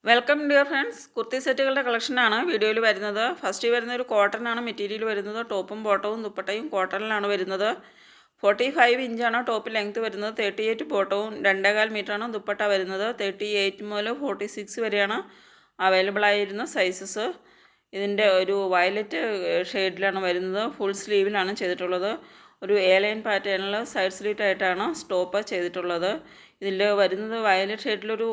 Welcome dear friends. Kurti സെറ്റുകളുടെ കളക്ഷനാണ് വീഡിയോയിൽ വരുന്നത്. ഫസ്റ്റ് വരുന്ന ഒരു കോട്ടനാണ് മെറ്റീരിയൽ വരുന്നത്. ടോപ്പും ബോട്ടവും ദുപ്പട്ടയും കോട്ടണിലാണ് വരുന്നത്. 45 ഇഞ്ചാണ് ടോപ്പ് ലെങ്ത്ത് വരുന്നത്. 38 ബോട്ടവും 2.25 മീറ്ററാണ് ദുപ്പട്ട വരുന്നത്. 38 മുതൽ 46 വരെയാണ് അവൈലബിൾ ആയിരുന്ന സൈസസ്. ഇതിൻ്റെ ഒരു വയലറ്റ് ഷെയ്ഡിലാണ് വരുന്നത്. ഫുൾ സ്ലീവിലാണ് ചെയ്തിട്ടുള്ളത്. ഒരു എ ലൈൻ പാറ്റേണിൽ സൈഡ് സ്ലിറ്റ് ആയിട്ടാണ് സ്റ്റോപ്പ് ചെയ്തിട്ടുള്ളത്. ഇതിൽ വരുന്നത് വയലറ്റ് ഷെയ്ഡിലൊരു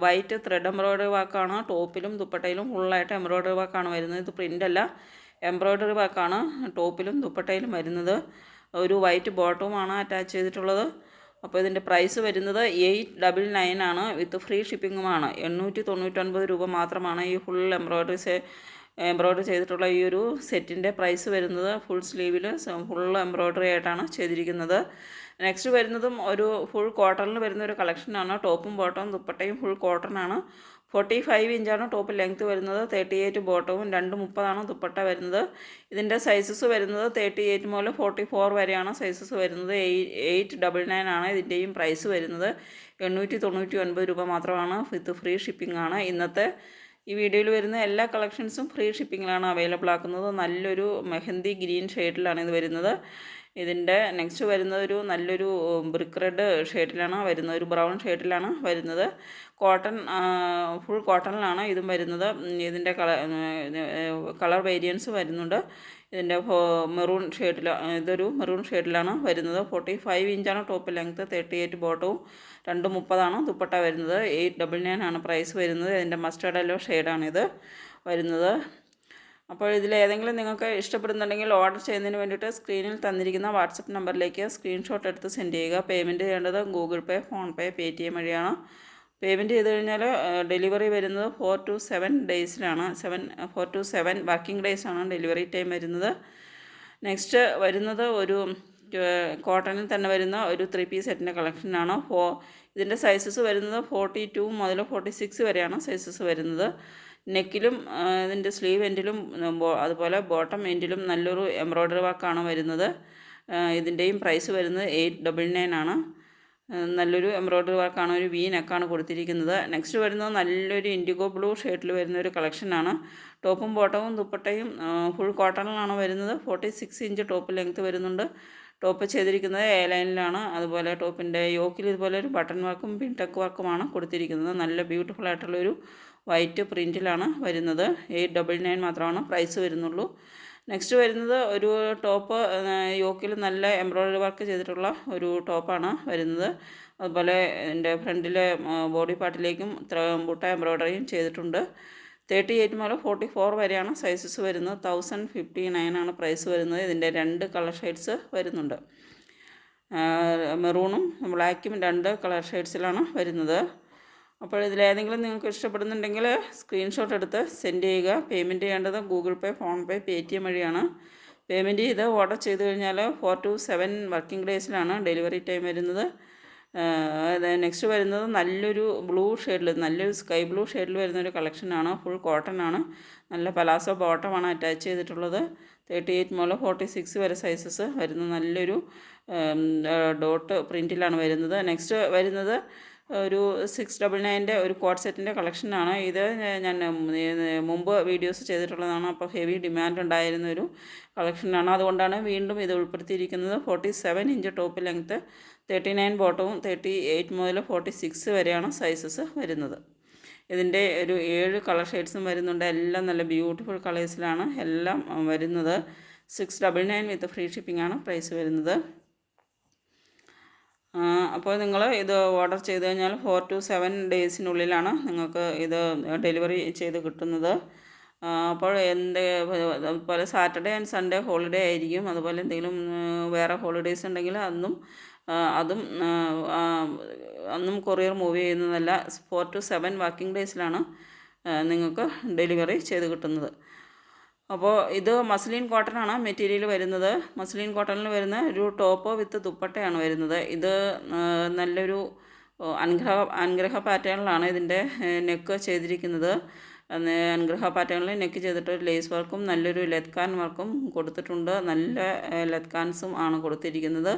വൈറ്റ് ത്രെഡ് എംബ്രോയ്ഡറി വർക്കാണ്. ടോപ്പിലും ദുപ്പട്ടയിലും ഫുള്ളായിട്ട് എംബ്രോയ്ഡറി വർക്കാണ് വരുന്നത്. ഇത് പ്രിൻ്റല്ല, എംബ്രോയ്ഡറി വർക്കാണ് ടോപ്പിലും ദുപ്പട്ടയിലും വരുന്നത്. ഒരു വൈറ്റ് ബോട്ടവുമാണ് അറ്റാച്ച് ചെയ്തിട്ടുള്ളത്. അപ്പോൾ ഇതിൻ്റെ പ്രൈസ് വരുന്നത് 899 ആണ്. വിത്ത് ഫ്രീ ഷിപ്പിങ്ങുമാണ്. 899 രൂപ മാത്രമാണ് ഈ ഫുൾ എംബ്രോയ്ഡറി ചെയ്തിട്ടുള്ള ഈ ഒരു സെറ്റിൻ്റെ പ്രൈസ് വരുന്നത്. ഫുൾ സ്ലീവിൽ ഫുൾ എംബ്രോയ്ഡറി ആയിട്ടാണ് ചെയ്തിരിക്കുന്നത്. നെക്സ്റ്റ് വരുന്നതും ഒരു ഫുൾ കോട്ടണിൽ വരുന്ന ഒരു കളക്ഷനാണ്. ടോപ്പും ബോട്ടവും ദുപ്പട്ടയും ഫുൾ കോട്ടണാണ്. 45 ഇഞ്ചാണ് ടോപ്പ് ലെങ്ത്ത് വരുന്നത്. 38 ബോട്ടവും 2.30 ദുപ്പട്ട വരുന്നത്. ഇതിൻ്റെ സൈസസ് വരുന്നത് 38 മുതൽ 44 വരെയാണ് സൈസസ് വരുന്നത്. 899 ആണ് ഇതിൻ്റെയും പ്രൈസ് വരുന്നത്. 899 രൂപ മാത്രമാണ്. വിത്ത് ഫ്രീ ഷിപ്പിംഗ് ആണ്. ഇന്നത്തെ ഈ വീഡിയോയിൽ വരുന്ന എല്ലാ കളക്ഷൻസും ഫ്രീ ഷിപ്പിങ്ങിലാണ് അവൈലബിൾ ആക്കുന്നത്. നല്ലൊരു മെഹന്തി ഗ്രീൻ ഷെയ്ഡിലാണ് ഇത് വരുന്നത്. ഇതിൻ്റെ നെക്സ്റ്റ് വരുന്നത് ഒരു നല്ലൊരു ബ്രിക്ക് റെഡ് ഷെയ്ഡിലാണ് വരുന്നത്. ഒരു ബ്രൗൺ ഷെയ്ഡിലാണ് വരുന്നത്. കോട്ടൺ ഫുൾ കോട്ടണിലാണ് ഇതും വരുന്നത്. ഇതിൻ്റെ കളർ വേരിയൻസ് വരുന്നുണ്ട്. ഇതിൻ്റെ മെറൂൺ ഷെയ്ഡിൽ ഇതൊരു മെറൂൺ ഷെയ്ഡിലാണ് വരുന്നത്. 45 ഇഞ്ചാണ് ടോപ്പ് ലെങ്ത്ത്. 38 ബോട്ടവും 2.30 ദുപ്പട്ട വരുന്നത്. 899 ആണ് പ്രൈസ് വരുന്നത്. ഇതിൻ്റെ മസ്റ്റേർഡ് യെല്ലോ ഷെയ്ഡാണിത് വരുന്നത്. അപ്പോൾ ഇതിലേതെങ്കിലും നിങ്ങൾക്ക് ഇഷ്ടപ്പെടുന്നുണ്ടെങ്കിൽ ഓർഡർ ചെയ്യുന്നതിന് വേണ്ടിയിട്ട് സ്ക്രീനിൽ തന്നിരിക്കുന്ന വാട്സപ്പ് നമ്പറിലേക്ക് സ്ക്രീൻഷോട്ട് എടുത്ത് സെൻഡ് ചെയ്യുക. പേയ്മെൻറ്റ് ചെയ്യേണ്ടത് Google pay, phone pay, Paytm വഴിയാണ്. പേയ്മെൻറ്റ് ചെയ്ത് കഴിഞ്ഞാൽ ഡെലിവറി വരുന്നത് 4 to 7 ഡേയ്സിലാണ്. 4 to 7 വർക്കിംഗ് ഡേയ്സാണ് ഡെലിവറി ടൈം വരുന്നത്. നെക്സ്റ്റ് വരുന്നത് ഒരു കോട്ടണിൽ തന്നെ വരുന്ന ഒരു 3 പീസ് സെറ്റിൻ്റെ കളക്ഷനാണ്. ഇതിൻ്റെ സൈസസ് വരുന്നത് 42 മുതൽ 46 വരെയാണ് സൈസസ് വരുന്നത്. നെക്കിലും ഇതിൻ്റെ സ്ലീവ് എൻഡിലും അതുപോലെ ബോട്ടം എൻഡിലും നല്ലൊരു എംബ്രോയ്ഡറി വർക്കാണ് വരുന്നത്. ഇതിൻ്റെയും പ്രൈസ് വരുന്നത് 899 ആണ്. നല്ലൊരു എംബ്രോയ്ഡറി വർക്കാണ്. ഒരു വി നെക്കാണ് കൊടുത്തിരിക്കുന്നത്. നെക്സ്റ്റ് വരുന്നത് നല്ലൊരു ഇൻഡിഗോ ബ്ലൂ ഷെയ്ഡിൽ വരുന്ന ഒരു കളക്ഷനാണ്. ടോപ്പും ബോട്ടവും ദുപ്പട്ടയും ഫുൾ കോട്ടണിലാണ് വരുന്നത്. 46 ഇഞ്ച് ടോപ്പ് ലെങ്ത്ത് വരുന്നുണ്ട്. ടോപ്പ് ചെയ്തിരിക്കുന്നത് എ ലൈനിലാണ്. അതുപോലെ ടോപ്പിൻ്റെ യോക്കിൽ ഇതുപോലെ ഒരു ബട്ടൺ വർക്കും പിൻടക്ക് വർക്കുമാണ് കൊടുത്തിരിക്കുന്നത്. നല്ല ബ്യൂട്ടിഫുൾ ആയിട്ടുള്ളൊരു വൈറ്റ് പ്രിൻറ്റിലാണ് വരുന്നത്. 899 മാത്രമാണ് പ്രൈസ് വരുന്നുള്ളൂ. നെക്സ്റ്റ് വരുന്നത് ഒരു ടോപ്പ് യോക്കിൽ നല്ല എംബ്രോയ്ഡറി വർക്ക് ചെയ്തിട്ടുള്ള ഒരു ടോപ്പാണ് വരുന്നത്. അതുപോലെ എൻ്റെ ഫ്രണ്ടിലെ ബോഡി പാർട്ടിലേക്കും ബുട്ട എംബ്രോയ്ഡറിയും ചെയ്തിട്ടുണ്ട്. 38 മുതൽ 44 വരെയാണ് സൈസസ് വരുന്നത്. 1059 ആണ് പ്രൈസ് വരുന്നത്. ഇതിൻ്റെ 2 കളർ ഷെയ്ഡ്സ് വരുന്നുണ്ട്. മെറൂണും ബ്ലാക്കും 2 കളർ ഷെയ്ഡ്സിലാണ് വരുന്നത്. അപ്പോൾ ഇതിലേതെങ്കിലും നിങ്ങൾക്ക് ഇഷ്ടപ്പെടുന്നുണ്ടെങ്കിൽ സ്ക്രീൻഷോട്ട് എടുത്ത് സെൻഡ് ചെയ്യുക. പേയ്മെൻറ്റ് ചെയ്യേണ്ടത് Google pay, phone pay, Paytm വഴിയാണ്. പേയ്മെൻറ്റ് ചെയ്ത് ഓർഡർ ചെയ്ത് കഴിഞ്ഞാൽ 4 to 7 വർക്കിംഗ് ഡേയ്സിലാണ് ഡെലിവറി ടൈം വരുന്നത്. നെക്സ്റ്റ് വരുന്നത് നല്ലൊരു ബ്ലൂ ഷെയ്ഡിൽ, നല്ലൊരു സ്കൈ ബ്ലൂ ഷെയ്ഡിൽ വരുന്നൊരു കളക്ഷനാണ്. ഫുൾ കോട്ടൺ ആണ്. നല്ല പലാസോ ബോട്ടമാണ് അറ്റാച്ച് ചെയ്തിട്ടുള്ളത്. 38 മുതൽ 46 വരെ സൈസസ് വരുന്ന നല്ലൊരു ഡോട്ട് പ്രിൻറ്റിലാണ് വരുന്നത്. നെക്സ്റ്റ് വരുന്നത് ഒരു 699 ഒരു കോട്ട് സെറ്റിൻ്റെ കളക്ഷനാണ്. ഇത് ഞാൻ മുമ്പ് വീഡിയോസ് ചെയ്തിട്ടുള്ളതാണ്. അപ്പോൾ ഹെവി ഡിമാൻഡ് ഉണ്ടായിരുന്ന ഒരു കളക്ഷനാണ്. അതുകൊണ്ടാണ് വീണ്ടും ഇത് ഉൾപ്പെടുത്തിയിരിക്കുന്നത്. 47 ഇഞ്ച് ടോപ്പ് ലെങ്ത്ത്, 39 ബോട്ടവും 38 മുതൽ 46 വരെയാണ് സൈസസ് വരുന്നത്. ഇതിൻ്റെ ഒരു 7 കളർ ഷെയ്ഡ്സും വരുന്നുണ്ട്. എല്ലാം നല്ല ബ്യൂട്ടിഫുൾ കളേഴ്സിലാണ് എല്ലാം വരുന്നത്. 699 വിത്ത് ഫ്രീ ഷിപ്പിംഗ് ആണ് പ്രൈസ് വരുന്നത്. അപ്പോൾ നിങ്ങൾ ഇത് ഓർഡർ ചെയ്ത് കഴിഞ്ഞാൽ 4 to 7 ഡേയ്സിനുള്ളിലാണ് നിങ്ങൾക്ക് ഇത് ഡെലിവറി ചെയ്ത് കിട്ടുന്നത്. അപ്പോൾ അതുപോലെ സാറ്റർഡേ ആൻഡ് സൺഡേ ഹോളിഡേ ആയിരിക്കും. അതുപോലെ എന്തെങ്കിലും വേറെ ഹോളിഡേയ്സ് ഉണ്ടെങ്കിൽ അന്നും കൊറിയർ മൂവ് ചെയ്യുന്നതല്ല. 4 to 7 വർക്കിംഗ് ഡേയ്സിലാണ് നിങ്ങൾക്ക് ഡെലിവറി ചെയ്ത് കിട്ടുന്നത്. അപ്പോൾ ഇത് മസ്ലിൻ കോട്ടനാണ് മെറ്റീരിയൽ വരുന്നത്. മസ്ലിൻ കോട്ടണിൽ വരുന്ന ഒരു ടോപ്പ് വിത്ത് ദുപ്പട്ടയാണ് വരുന്നത്. ഇത് നല്ലൊരു അനുഗ്രഹ പാറ്റേണിലാണ് ഇതിൻ്റെ നെക്ക് ചെയ്തിരിക്കുന്നത്. അനുഗ്രഹ പാറ്റേണിൽ നെക്ക് ചെയ്തിട്ട് ലേസ് വർക്കും നല്ലൊരു ലെത്കാൻ വർക്കും കൊടുത്തിട്ടുണ്ട്. നല്ല ലെത്കാൻസും ആണ് കൊടുത്തിരിക്കുന്നത്.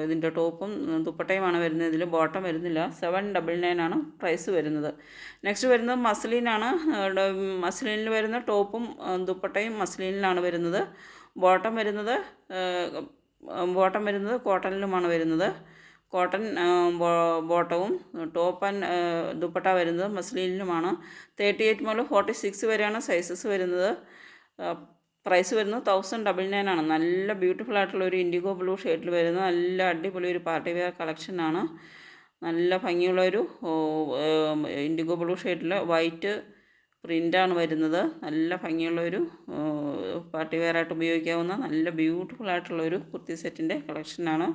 ഇതിൻ്റെ ടോപ്പും ദുപ്പട്ടയുമാണ് വരുന്നത്. ഇതിൽ ബോട്ടം വരുന്നില്ല. 799 ആണ് പ്രൈസ് വരുന്നത്. നെക്സ്റ്റ് വരുന്നത് മസ്ലിനാണ്. മസ്ലിനിൽ വരുന്ന ടോപ്പും ദുപ്പട്ടയും മസ്ലിനിലാണ് വരുന്നത്. ബോട്ടം വരുന്നത് കോട്ടണിലുമാണ് വരുന്നത്. കോട്ടൺ ബോട്ടവും ടോപ്പ് ആൻഡ് ദുപ്പട്ട വരുന്നത് മസ്ലിനിലുമാണ്. 38 മുതൽ 46 വരെയാണ് സൈസസ് വരുന്നത്. പ്രൈസ് വരുന്നത് 1099 ആണ്. നല്ല ബ്യൂട്ടിഫുൾ ആയിട്ടുള്ള ഒരു ഇൻഡിഗോ ബ്ലൂ ഷെയ്ഡിൽ വരുന്ന നല്ല അടിപൊളി ഒരു പാർട്ടി വെയർ കളക്ഷനാണ്. നല്ല ഭംഗിയുള്ളൊരു ഇൻഡിഗോ ബ്ലൂ ഷെയ്ഡിൽ വൈറ്റ് പ്രിൻ്റാണ് വരുന്നത്. നല്ല ഭംഗിയുള്ളൊരു പാർട്ടി വെയർ ആയിട്ട് ഉപയോഗിക്കാവുന്ന നല്ല ബ്യൂട്ടിഫുൾ ആയിട്ടുള്ളൊരു കുർത്തി സെറ്റിൻ്റെ കളക്ഷനാണ്.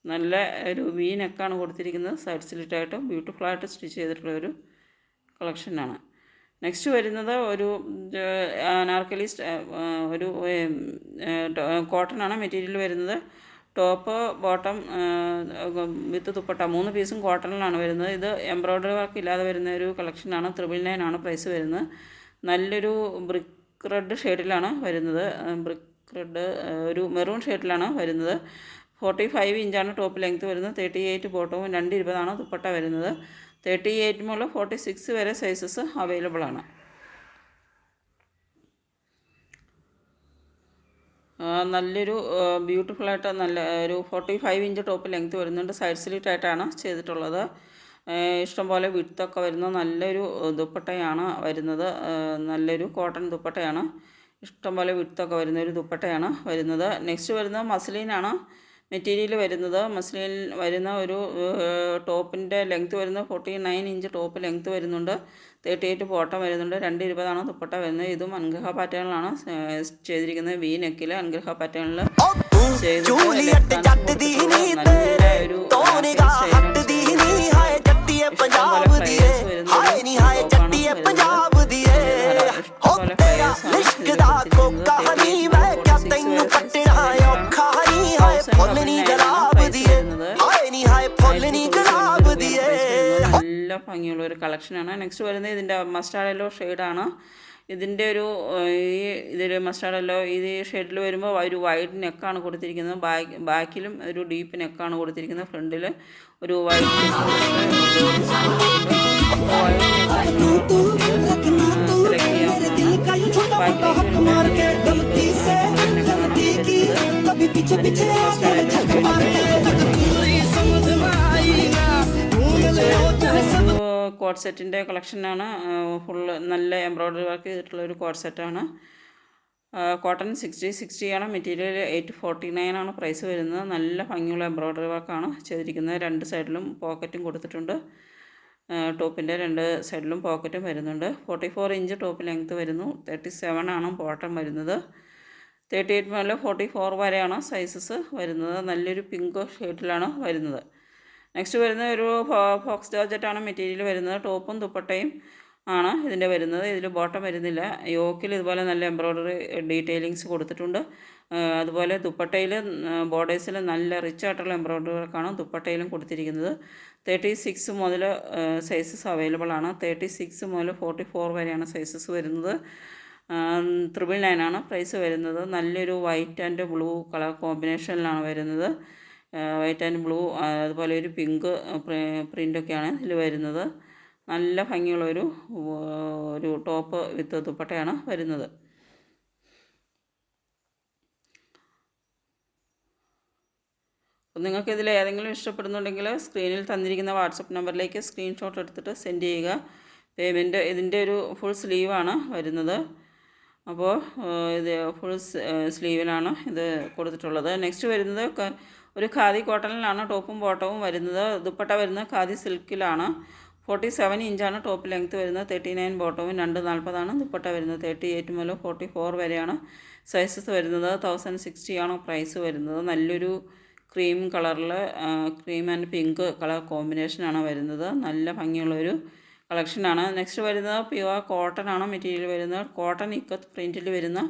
നല്ല ഒരു വി നെക്കാണ് കൊടുത്തിരിക്കുന്നത്. സൈഡ് സ്ലിറ്റായിട്ട് ബ്യൂട്ടിഫുള്ളായിട്ട് സ്റ്റിച്ച് ചെയ്തിട്ടുള്ള ഒരു കളക്ഷനാണ്. നെക്സ്റ്റ് വരുന്നത് ഒരു അനാർക്കലി ഒരു കോട്ടൺ ആണ് മെറ്റീരിയൽ വരുന്നത്. ടോപ്പ് ബോട്ടം വിത്ത് ദുപ്പട്ട 3 പീസും കോട്ടണിലാണ് വരുന്നത്. ഇത് എംബ്രോയ്ഡറി വർക്ക് ഇല്ലാതെ വരുന്ന ഒരു കളക്ഷനാണ്. 999 ആണ് പ്രൈസ് വരുന്നത്. നല്ലൊരു ബ്രിക്ക് റെഡ് ഷെയ്ഡിലാണ് വരുന്നത്. ബ്രിക്ക് റെഡ് ഒരു മെറൂൺ ഷെയ്ഡിലാണ് വരുന്നത്. 45 ഇഞ്ചാണ് ടോപ്പ് ലെങ്ത് വരുന്നത്. 38 ബോട്ടവും 220 ആണ് ദുപ്പട്ട വരുന്നത്. 38 മുതൽ 46 വരെ സൈസസ് അവൈലബിൾ ആണ്. നല്ലൊരു ബ്യൂട്ടിഫുള്ളായിട്ട് നല്ല ഒരു 45 ഇഞ്ച് ടോപ്പ് ലെങ്ത് വരുന്നുണ്ട്. സൈഡ് സ്ലിറ്റായിട്ടാണ് ചെയ്തിട്ടുള്ളത്. ഇഷ്ടംപോലെ വിഡ്ത്തൊക്കെ വരുന്ന നല്ലൊരു ദുപ്പട്ടയാണ് വരുന്നത്. നല്ലൊരു കോട്ടൺ ദുപ്പട്ടയാണ്. ഇഷ്ടംപോലെ വിഡ്ത്തൊക്കെ വരുന്നൊരു ദുപ്പട്ടയാണ് വരുന്നത്. നെക്സ്റ്റ് വരുന്നത് മസ്ലിനാണ് മെറ്റീരിയൽ വരുന്നത്. മസ്ലിൻ വരുന്ന ഒരു ടോപ്പിൻ്റെ ലെങ്ത് വരുന്നത് 49 ഇഞ്ച് ടോപ്പ് ലെങ്ത് വരുന്നുണ്ട്. 38 ബോട്ടം വരുന്നുണ്ട്. 220 ആണ് ദുപ്പട്ട വരുന്നത്. ഇതും അൻഗ്രഹ പാറ്റേണിലാണ് ചെയ്തിരിക്കുന്നത്. വി നെക്കിൽ അൻഗ്രഹ പാറ്റേണിൽ ചെയ്തിട്ട് നല്ല ഒരു ഇഷ്ടംപോലെ ഫ്ലയേഴ്സ് വരുന്നത് നല്ല ഭംഗിയുള്ള ഒരു കളക്ഷനാണ്. നെക്സ്റ്റ് വരുന്നത് ഇതിൻ്റെ മസ്റ്റാർഡ് യെല്ലോ ഷെയ്ഡാണ്. ഇതിൻ്റെ ഇതിൽ മസ്റ്റാർഡ് യെല്ലോ ഈ ഷെയ്ഡിൽ വരുമ്പോൾ ഒരു വൈഡ് നെക്കാണ് കൊടുത്തിരിക്കുന്നത്. ബാക്കിലും ഒരു ഡീപ്പ് നെക്കാണ് കൊടുത്തിരിക്കുന്നത്. ഫ്രണ്ടിൽ ഒരു വൈഡ് സെലക്ട് ചെയ്യാവുന്നതാണ്. കോഡ് സെറ്റിൻ്റെ കളക്ഷനാണ്. ഫുള്ള് നല്ല എംബ്രോയ്ഡറി വർക്ക് ചെയ്തിട്ടുള്ള ഒരു കോഡ് സെറ്റാണ്. കോട്ടൺ 60 ആണ് മെറ്റീരിയൽ. 849 ആണ് പ്രൈസ് വരുന്നത്. നല്ല ഭംഗിയുള്ള എംബ്രോയ്ഡറി വർക്കാണ് ചെയ്തിരിക്കുന്നത്. 2 സൈഡിലും പോക്കറ്റും കൊടുത്തിട്ടുണ്ട്. ടോപ്പിൻ്റെ 2 സൈഡിലും പോക്കറ്റും വരുന്നുണ്ട്. 44 ഇഞ്ച് ടോപ്പ് ലെങ്ത്ത് വരുന്നു. 37 ആണ് ബോട്ടം വരുന്നത്. 38 മുതൽ 44 വരെയാണ് സൈസസ് വരുന്നത്. നല്ലൊരു പിങ്ക് ഷെയ്ഡിലാണ് വരുന്നത്. നെക്സ്റ്റ് വരുന്നത് ഒരു ഫോക്സ് ജോർജറ്റാണ് മെറ്റീരിയൽ വരുന്നത്. ടോപ്പും ദുപ്പട്ടയും ആണ് ഇതിൻ്റെ വരുന്നത്. ഇതിൽ ബോട്ടം വരുന്നില്ല. യോക്കിൽ ഇതുപോലെ നല്ല എംബ്രോയ്ഡറി ഡീറ്റെയിലിങ്സ് കൊടുത്തിട്ടുണ്ട്. അതുപോലെ ദുപ്പട്ടയിൽ ബോർഡേഴ്സിൽ നല്ല റിച്ച് ആയിട്ടുള്ള എംബ്രോയ്ഡറി വർക്കാണ് ദുപ്പട്ടയിലും കൊടുത്തിരിക്കുന്നത്. 36 മുതൽ സൈസസ് അവൈലബിൾ ആണ്. 36 മുതൽ 44 വരെയാണ് സൈസസ് വരുന്നത്. 999 ആണ് പ്രൈസ് വരുന്നത്. നല്ലൊരു വൈറ്റ് ആൻഡ് ബ്ലൂ കളർ കോമ്പിനേഷനിലാണ് വരുന്നത്. വൈറ്റ് ആൻഡ് ബ്ലൂ അതുപോലെ ഒരു പിങ്ക് പ്രിൻ്റൊക്കെയാണ് ഇതിൽ വരുന്നത്. നല്ല ഭംഗിയുള്ളൊരു ടോപ്പ് വിത്ത് ദുപ്പട്ടയാണ് വരുന്നത്. നിങ്ങൾക്ക് ഇതിൽ ഏതെങ്കിലും ഇഷ്ടപ്പെടുന്നുണ്ടെങ്കിൽ സ്ക്രീനിൽ തന്നിരിക്കുന്ന വാട്സപ്പ് നമ്പറിലേക്ക് സ്ക്രീൻഷോട്ട് എടുത്തിട്ട് സെൻഡ് ചെയ്യുക. പേയ്മെൻറ്റ് ഇതിൻ്റെ ഒരു ഫുൾ സ്ലീവാണ് വരുന്നത്. അപ്പോൾ ഇത് ഫുൾ സ്ലീവിലാണ് ഇത് കൊടുത്തിട്ടുള്ളത്. നെക്സ്റ്റ് വരുന്നത് ഒരു ഖാദി കോട്ടണിലാണ് ടോപ്പും ബോട്ടവും വരുന്നത്. ദുപ്പട്ട വരുന്നത് ഖാദി സിൽക്കിലാണ്. 47 ഇഞ്ചാണ് ടോപ്പ് ലെങ്ത്ത് വരുന്നത്. 39 ബോട്ടവും 240 ആണ് ദുപ്പട്ട വരുന്നത്. 38 മുതൽ 44 വരെയാണ് സൈസസ് വരുന്നത്. 1060 ആണ് പ്രൈസ് വരുന്നത്. നല്ലൊരു ക്രീം കളറിൽ ക്രീം ആൻഡ് പിങ്ക് കളർ കോമ്പിനേഷനാണ് വരുന്നത്. നല്ല ഭംഗിയുള്ളൊരു കളക്ഷനാണ്. നെക്സ്റ്റ് വരുന്നത് പ്യുവർ കോട്ടൺ ആണ് മെറ്റീരിയൽ വരുന്നത്. കോട്ടൺ ഇക്കത്ത് പ്രിൻറ്റിൽ വരുന്ന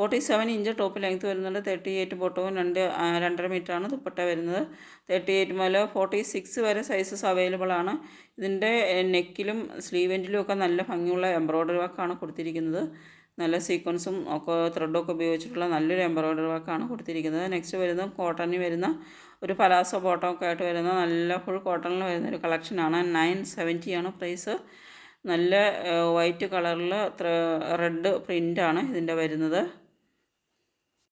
47 ഇഞ്ച് ടോപ്പ് ലെങ്ത്ത് വരുന്നുണ്ട്. 38 ബോട്ടവും 2.5 മീറ്ററാണ് ദുപ്പട്ട വരുന്നത്. 38 മുതൽ 46 വരെ സൈസസ് അവൈലബിൾ ആണ്. ഇതിൻ്റെ നെക്കിലും സ്ലീവെൻറ്റിലും ഒക്കെ നല്ല ഭംഗിയുള്ള എംബ്രോയ്ഡറി വർക്കാണ് കൊടുത്തിരിക്കുന്നത്. നല്ല സീക്വൻസും ഒക്കെ ത്രെഡും ഒക്കെ ഉപയോഗിച്ചിട്ടുള്ള നല്ലൊരു എംബ്രോയ്ഡറി വർക്കാണ് കൊടുത്തിരിക്കുന്നത്. നെക്സ്റ്റ് വരുന്നത് കോട്ടണിൽ വരുന്ന ഒരു പലാസോ ബോട്ടം ഒക്കെ ആയിട്ട് വരുന്ന നല്ല ഫുൾ കോട്ടണിൽ വരുന്ന ഒരു കളക്ഷനാണ്. 970 ആണ് പ്രൈസ്. നല്ല വൈറ്റ് കളറിൽ റെഡ് പ്രിൻ്റാണ് ഇതിൻ്റെ വരുന്നത്.